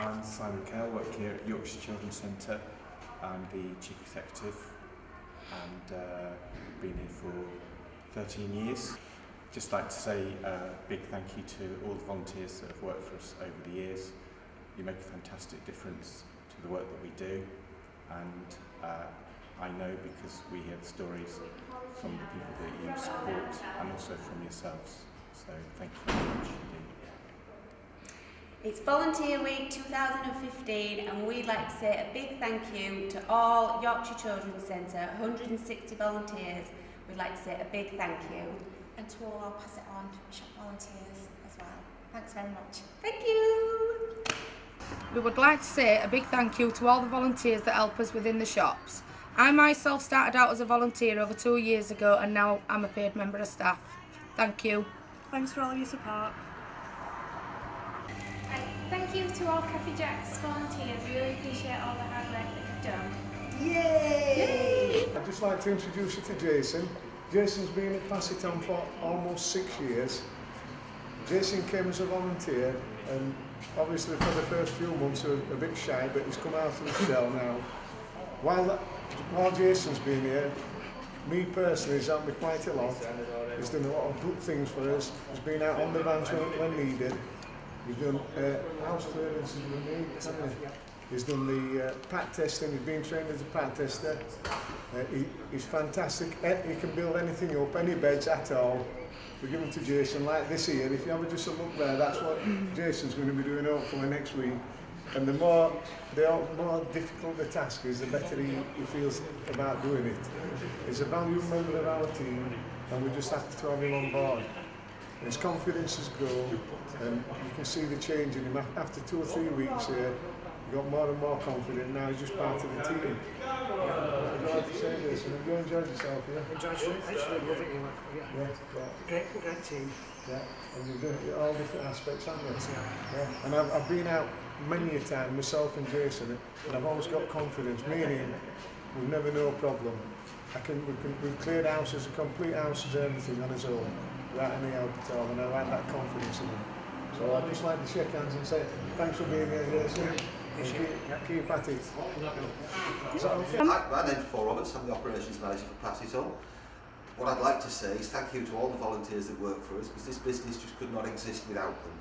I'm Simon Kell, work here at Yorkshire Children's Centre. I'm the Chief Executive and been here for 13 years. Just like to say a big thank you to all the volunteers that have worked for us over the years. You make a fantastic difference to the work that we do, and I know because we hear the stories from the people that you support and also from yourselves. So thank you very much indeed. It's Volunteer Week 2015 and we'd like to say a big thank you to all Yorkshire Children's Centre, 160 volunteers. We'd like to say a big thank you. And to all our Pass It On shop volunteers as well. Thanks very much. Thank you. We would like to say a big thank you to all the volunteers that help us within the shops. I myself started out as a volunteer over 2 years ago and now I'm a paid member of staff. Thank you. Thanks for all of your support. Thank you to all Cafe Jacks volunteers. We really appreciate all the hard work that you've done. Yay! I'd just like to introduce you to Jason. Jason's been at Pass It On for almost 6 years. Jason came as a volunteer and obviously for the first few months he was a bit shy, but he's come out of the shell now. While Jason's been here, me personally, he's helped me quite a lot. He's done a lot of good things for us. He's been out on the vans when needed. He's done house clearances with me, hasn't he? He's done the pat testing, he's been trained as a pat tester. He's fantastic. He can build anything up, any beds at all. We give them to Jason like this here. If you have just a look there, that's what Jason's going to be doing hopefully next week. And the more difficult the task is, the better he feels about doing it. He's a valued member of our team and we just have to have him on board. His confidence has grown and you can see the change in him. After 2 or 3 weeks here, he got more and more confident. Now he's just part of the team. I'd like to say this, and have you enjoyed yourself here? Actually loving it. Yeah. Great team. Yeah, and you've done all different aspects, haven't you? Yeah. And I've been out many a time, myself and Jason, and I've always got confidence. Me and him, we've never no problem. We've cleared houses, complete houses, everything on his own, without any help at all, and I like that confidence in him. So I'd just like to shake hands and say thanks for being here, Jason. Keep at it. My name's Paul Roberts, I'm the Operations Manager for Pass It On. What I'd like to say is thank you to all the volunteers that work for us, because this business just could not exist without them.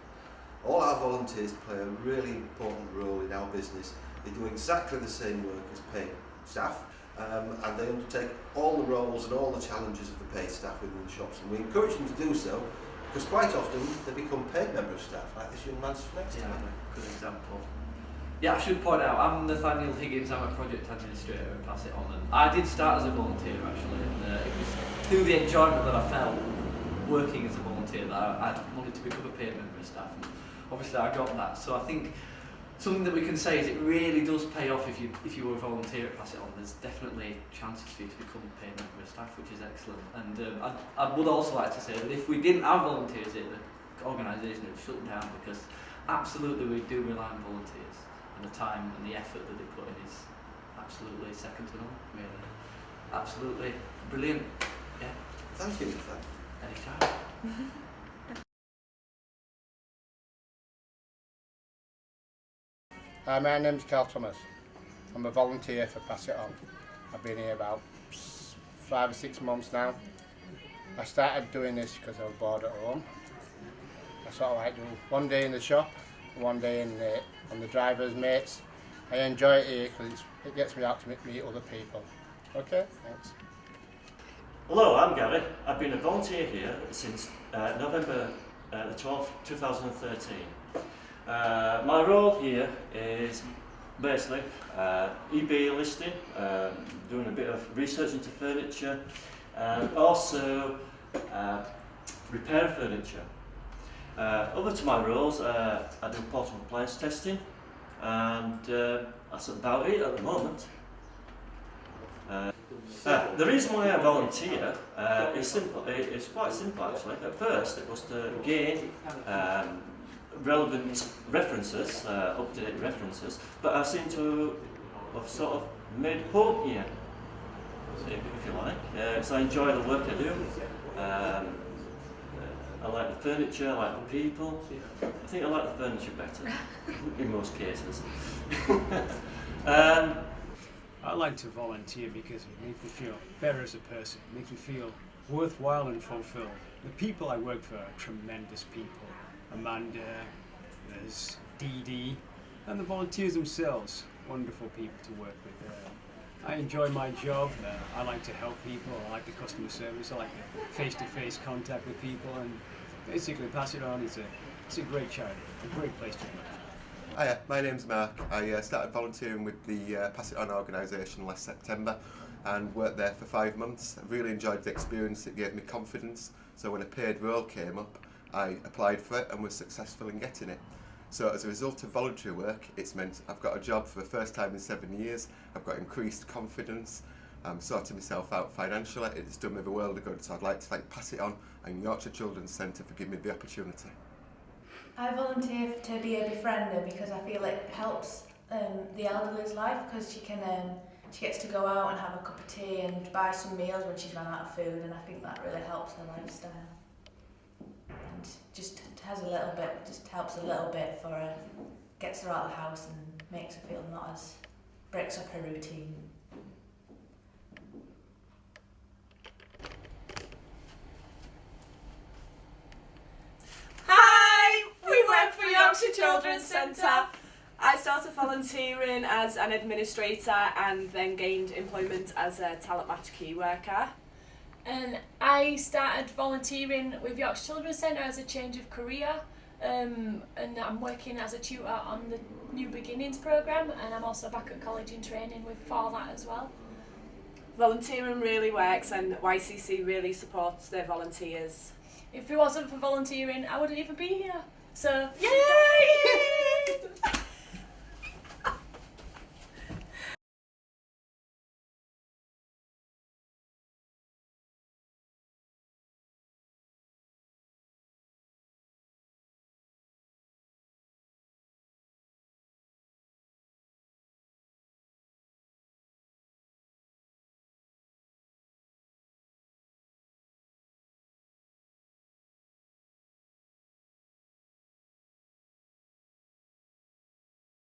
All our volunteers play a really important role in our business. They do exactly the same work as paid staff, and they undertake all the roles and all the challenges of the paid staff within the shops, and we encourage them to do so, because quite often they become paid member of staff, like this young man's next to me. Good example. Yeah, I should point out, I'm Nathaniel Higgins, I'm a project administrator at Pass It On, and I did start as a volunteer actually, and it was through the enjoyment that I felt working as a volunteer that I wanted to become a paid member of staff, and obviously I got that. So I think something that we can say is it really does pay off if you were a volunteer at Pass It On. There's definitely chances for you to become a paid member of staff, which is excellent. And I would also like to say that if we didn't have volunteers here, the organisation would shut down, because absolutely we do rely on volunteers. And the time and the effort that they put in is absolutely second to none, really. Absolutely brilliant. Yeah. Thank you, Nathan. Anytime. My name's Carl Thomas. I'm a volunteer for Pass It On. I've been here about 5 or 6 months now. I started doing this because I was bored at home. I sort of like do one day in the shop, one day on the driver's mates. I enjoy it here because it gets me out to meet other people. Okay, thanks. Hello, I'm Gary. I've been a volunteer here since November the 12th, 2013. My role here is basically eBay listing, doing a bit of research into furniture, and also repair furniture. Other to my roles, I do portable appliance testing, and that's about it at the moment. The reason why I volunteer is simple. It's quite simple actually. At first, it was to gain relevant references, up-to-date references, but I seem to have sort of made home here, if you like. So I enjoy the work I do. I like the furniture, I like the people. I think I like the furniture better, in most cases. I like to volunteer because it makes me feel better as a person. It makes me feel worthwhile and fulfilled. The people I work for are tremendous people. Amanda, there's Dee Dee, and the volunteers themselves, wonderful people to work with. I enjoy my job. I like to help people. I like the customer service. I like the face-to-face contact with people, and basically Pass It On is a great charity, a great place to work. Hiya, my name's Mark. I started volunteering with the Pass It On organisation last September and worked there for 5 months. I really enjoyed the experience. It gave me confidence, so when a paid role came up I applied for it and was successful in getting it. So as a result of voluntary work, it's meant I've got a job for the first time in 7 years, I've got increased confidence, I'm sorting myself out financially. It's done me the world of good, so I'd like to thank Pass It On and Yorkshire Children's Centre for giving me the opportunity. I volunteer to be a befriender because I feel it helps the elderly's life, because she gets to go out and have a cup of tea and buy some meals when she's run out of food, and I think that really helps her lifestyle. And just helps a little bit for her, gets her out of the house and makes her feel not as, breaks up her routine. Hi, we work for Yorkshire Children's Centre. I started volunteering as an administrator and then gained employment as a talent match key worker. And I started volunteering with Yorkshire Children's Centre as a change of career, and I'm working as a tutor on the New Beginnings programme, and I'm also back at college in training for that as well. Volunteering really works, and YCC really supports their volunteers. If it wasn't for volunteering, I wouldn't even be here. So, yay!